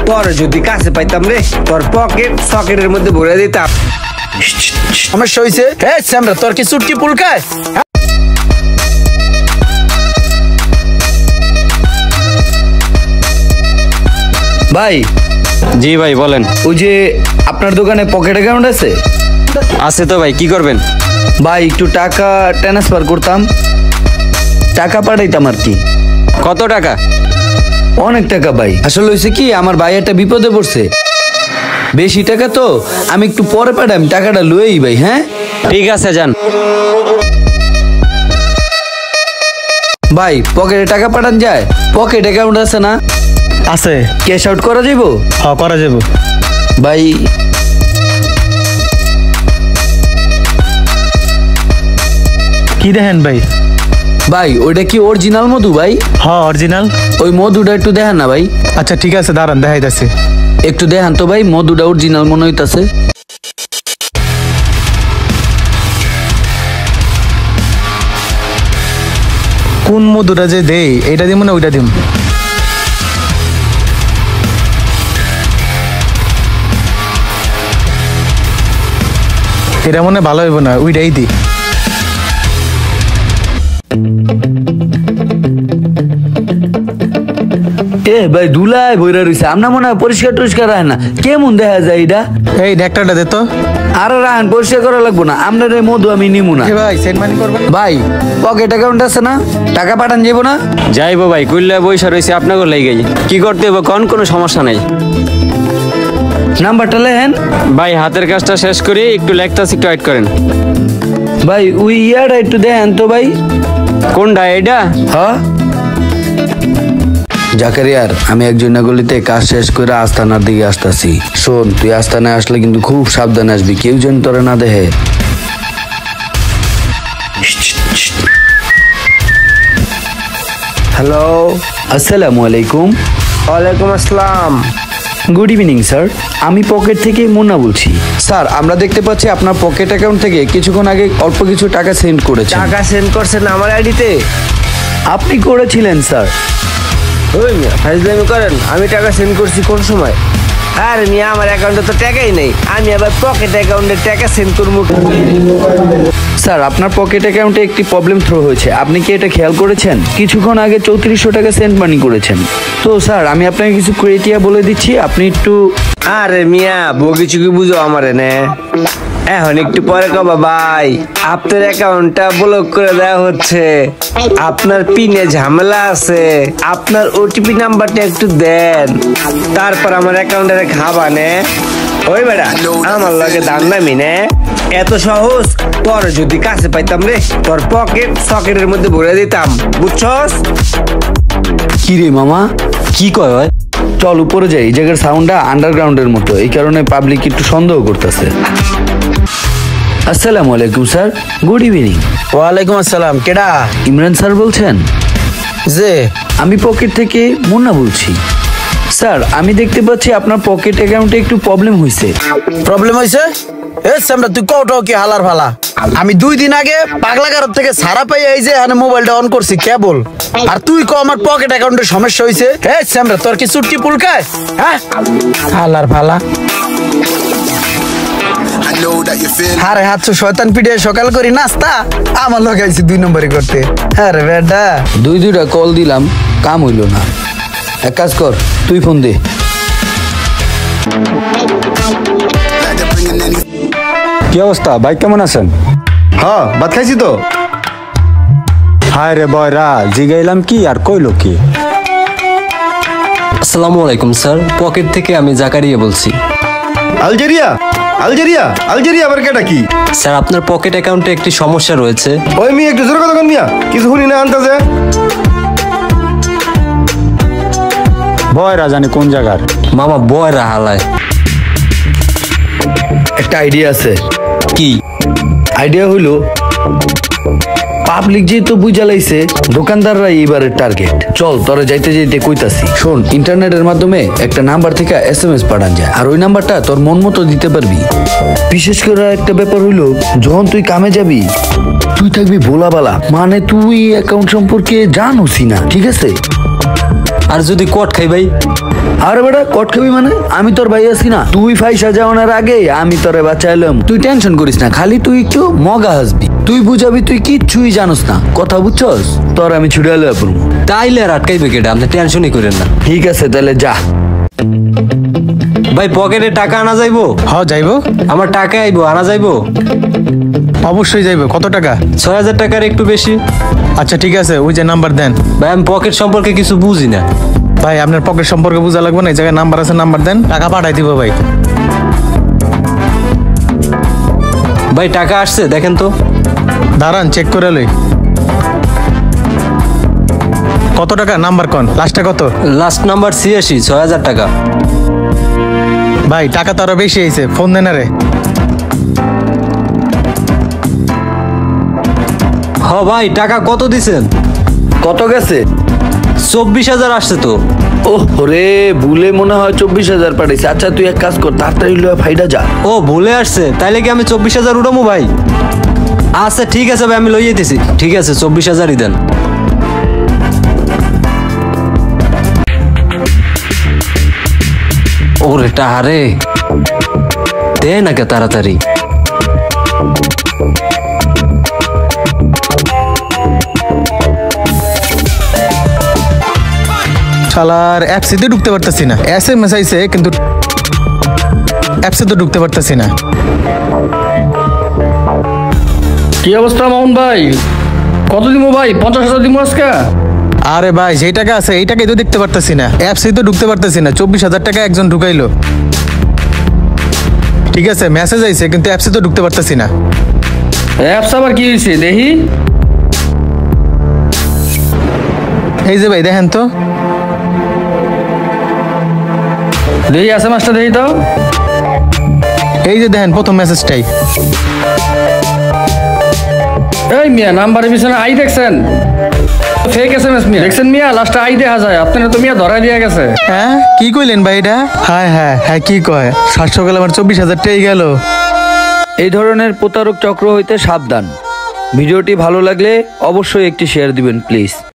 তোর যদি কাছে পাইতাম রে তোর পকেট সকেটের মধ্যে ভরে দিতাম। সমস্যা হয়েছে আমরা তোর কি চুটকি পুলকায়? ভাই। জি ভাই বলেন। ওই যে আপনার দোকানে পকেট অ্যাকাউন্ট আছে? আছে তো ভাই, কি করবেন? ভাই একটু টাকা ট্রান্সফার করতাম, টাকা পাঠাইতাম আর কি। কত টাকা? অনেক টাকা ভাই। আসলে হয়েছে কি, আমার ভাই একটা বিপদে পড়ছে, বেশি টাকা তো আমি একটু পরে পাঠাম, টাকাটা লয়েই ভাই। হ্যাঁ ঠিক আছে যান। ভাই পকেটে টাকা পাঠান যায়? পকেট অ্যাকাউন্ট আছে না? আছে। ক্যাশ আউট করা যাইব? হ্যাঁ করা যাবো ভাই। কি দেখেন ভাই? ভাই ওইটা কি অরিজিনাল মধু ভাই? হ্যাঁ অরিজিনাল। ওই মধুটা একটু দেখেন না ভাই। আচ্ছা ঠিক আছে দাঁড়ান দেখাইতেছি। একটু দেখেন তো ভাই, মধুটা অরিজিনাল মনে হইতাছে। কোন মধুটা যে দেই, এইটা দিব না ওইটা দিব? এটা মনে ভালো হইব না, ওইটাই দি। এ ভাই ধুলাই বইরা রইছে, আমরা মনে হয় পরিষ্কার টরিষ্কার রাখে না, কেমন দেখা যায় এটা? এই ডেকটাটা দে তো। আরে রাখেন, পরিষ্কার করা লাগবো না, আমরা রে মধু আমি নিমু না। ভাই সেন্ড মানি করবেন? ভাই পকেট অ্যাকাউন্ট আছে না? টাকা পাঠান যাবো না? যাইবো ভাই, কুল্লা বৈশা রয়েছে আপনাকে লেগে কি করতে হবে কোন, কোনো সমস্যা নাই। নাম্বারটা লেহেন ভাই, হাতের কাজটা শেষ করে একটু লেখতাছি, একটু ওয়েট করেন। ভাই ওই ইয়াটা একটু দেখেন তো ভাই। কোনটা এটা? হ্যাঁ জাকারিয়ার, আমি একজন গলিতে কাজ শেষ করে আস্তানার দিকে আসতেছি। শোন, তুই আস্তানায় আসলে কিন্তু খুব সাবধানে আসবি, কেউ যেন তোরে না দেখে। হ্যালো, আসসালামু আলাইকুম। ওয়ালাইকুম আসসালাম। গুড ইভিনিং স্যার, আমি পকেট থেকে মুন্না বলছি। স্যার আমরা দেখতে পাচ্ছি আপনার পকেট অ্যাকাউন্ট থেকে কিছুক্ষণ আগে অল্প কিছু টাকা সেন্ড করেছেন। টাকা সেন্ড করছেন আমার আইডিতে? আপনি করেছিলেন স্যার। ওই মিয়া ফাইজলামি করেন, আমি টাকা সেন্ড করছি কোন সময়? আরে মিয়া আমার অ্যাকাউন্টে তো টাকাই নেই, আমি আবার পকেট অ্যাকাউন্টে টাকা সেন্ড করবো? স্যার আপনার পকেট অ্যাকাউন্টে একটি প্রবলেম থ্রো হয়েছে, আপনি কি এটা খেয়াল করেছেন? কিছুক্ষণ আগে 3400 টাকা সেন্ড মানি করেছেন। তো স্যার আমি আপনাকে কিছু ক্রাইটেরিয়া বলে দিচ্ছি, আপনি একটু। আরে মিয়া বগিচু কি বুঝো আমারে নে, এখন একটু পরে কবা ভাই আপনার অ্যাকাউন্টটা ব্লক করে দেওয়া হচ্ছে, আপনার পিনে ঝামেলা আছে, আপনার ওটিপি নাম্বারটা একটু দেন, তারপর আমার অ্যাকাউন্টে খাবা নে। ওই বেড়া আমার লগে দাম নামি নে, এত সহজ? তোর যদি কাছে পাইতাম রে তোর পকেট সকেটের মধ্যে ভরে দিতাম, বুঝছস? কি রে মামা, কি কয় ভাই? চল উপরে যাই, এই জায়গার সাউন্ডটা আন্ডারগ্রাউন্ডের মতো, এই কারণে পাবলিক একটু সন্দেহ করতেছে। আসসালামু আলাইকুম স্যার, গুড ইভিনিং। ওয়ালাইকুম আসসালাম। কেডা? ইমরান স্যার বলছেন? যে আমি পকেট থেকে মুন্না বলছি। স্যার আমি দেখতে পাচ্ছি আপনার পকেট অ্যাকাউন্টে একটু প্রবলেম হয়েছে। প্রবলেম হয়েছে? আমরা তুই কওটাও কি হালার ফালা? আমি 2 দিন আগে পাগলাগারদ থেকে সারা পাই এই যে এখানে মোবাইলটা অন করছি কেবল, আর তুই কো আমার পকেট অ্যাকাউন্টে সমস্যা হয়েছে? আমরা তোর কি চুটকি পুলকায়? হ্যাঁ হালার ফালা। আরে হাতছো শয়তান পিঠে সকাল করি নাস্তা, আমার লাগাইছি 2 নম্বরই করতে। আরে বেডা 2টা কল দিলাম, কাম হইল না। এক কাজ কর, তুই ফোন দে। কি অবস্থা ভাই, কেমন আছেন? হ্যাঁ ভাত খাইছি তো। হায় রে বয়রা, জিগাইলাম কি আর কইলো কি? আসসালামু আলাইকুম স্যার, পকেট থেকে আমি জাকারিয়া বলছি। আলজেরিয়া? আলজেরিয়া? আলজেরিয়া আবার কেটা কি? স্যার আপনার পকেট অ্যাকাউন্টে একটি সমস্যা রয়েছে। ওই মিয়া একটু জোরে কথা কন মিয়া, কিছু শুনি না আনতাছে। বয়রা জানি কোন জায়গার। মামা বয়রা হালায়। একটা আইডিয়া আছে। কি আইডিয়া হইলো, পাবলিক যেহেতু বুঝা লাইছে দোকানদাররা এবারের টার্গেট। চল তোরা যাইতে যাইতে কইতাছি। শোন, ইন্টারনেটের মাধ্যমে একটা নাম্বার থেকে SMS পাঠান যায়, আর ওই নাম্বারটা তোর মন মতো দিতে পারবি। বিশেষ করে একটা ব্যাপার হইলো, যখন তুই কামে যাবি তুই থাকবি ভোলাবালা, মানে তুই অ্যাকাউন্ট সম্পর্কে জানোসই না, ঠিক আছে? আর যদি কোট খাই ভাই? আরে বেটা কট খাবি মানে আমি তোর ভাই আছি না, তুই ফাইসা যাওয়ার আগে আমি তোরে বাঁচাইলাম। তুই টেনশন করিস না, খালি তুই একটু মগা হাসবি, তুই বুঝাবি তুই কিচ্ছুই জানোস না, কথা বুঝছস? তোর আমি ছুড়ে আলো পড়বো। তাইলে আর আটকাইবে কেটা, আপনি টেনশনই করেন না। ঠিক আছে তাহলে যা। ভাই পকেটে টাকা আনা যাইবো? হ যাইবো, আমার টাকা আইবো, আনা যাইবো? অবশ্যই যাইবো। কত টাকা? 6,000 টাকার একটু বেশি। আচ্ছা ঠিক আছে, ওই যে নাম্বার দেন। ভাই আমি পকেট সম্পর্কে কিছু বুঝি না। ভাই আপনার পকেট সম্পর্কে বোঝা লাগবে না, এই জায়গায় নাম্বার আছে, নাম্বার দেন, টাকা পাঠাই দিব ভাই। ভাই টাকা আসছে দেখেন তো। দাঁড়ান চেক করে লই। কত টাকা নাম্বার কোন? লাস্টটা কত? লাস্ট নাম্বার 86, 6,000 টাকা। ভাই টাকা তো আরো বেশি আইছে, ফোন দেন রে। হ ভাই টাকা কত দিছেন? কত গেছে? 24,000 আসছে তো। ওহ রে, ভুলে মনে হয় 24,000 পাঠাইছে। আচ্ছা তুই এক কাজ কর, তাড়াতাড়ি লয়ে ফাইডা যা। ও ভুলে আসছে, তাইলে কি আমি 24,000 উঠামু ভাই? আচ্ছা ঠিক আছে ভাই, আমি লই যেতেছি। ঠিক আছে 24,000ই দেন। ওরে টাহারে দে না কে তাড়াতাড়ি। শালার অ্যাপসে তো ঢুকতে পারতেছি না, SMS আইছে কিন্তু অ্যাপসে তো ঢুকতে পারতেছি না। কি অবস্থা মামুন ভাই? কত দিমু ভাই? 50,000 দিমু আজকে। আরে ভাই যেই টাকা আছে এই টাকাই তো দেখতে পারতেছি না, অ্যাপসে তো ঢুকতে পারতেছি না। 24,000 টাকা একজন ঢুকাইলো। ঠিক আছে মেসেজ আইছে কিন্তু অ্যাপসে তো ঢুকতে পারতেছি না। অ্যাপস আবার কি হইছে দেখি? এই যে ভাই দেখেন তো, দেখি এসএমএসটা দেখি তো। এই যে দেখেন প্রথম মেসেজটাই। এই মিয়া নাম্বারের পিছনে আই দেখছেন? ফেক এসএমএস মিয়া দেখছেন মিয়া, লাস্টে আই দেখা যায়। আপনারা তো মিয়া ধরাই দিয়া গেছে। হ্যাঁ কি কইলেন ভাই এটা? হ্যাঁ হ্যাঁ হ্যাঁ কি কয়? 700 গেল আমার 24,000 টাই গেল। এই ধরনের প্রতারক চক্র হইতে সাবধান। ভিডিওটি ভালো লাগলে অবশ্যই একটি শেয়ার দিবেন প্লিজ।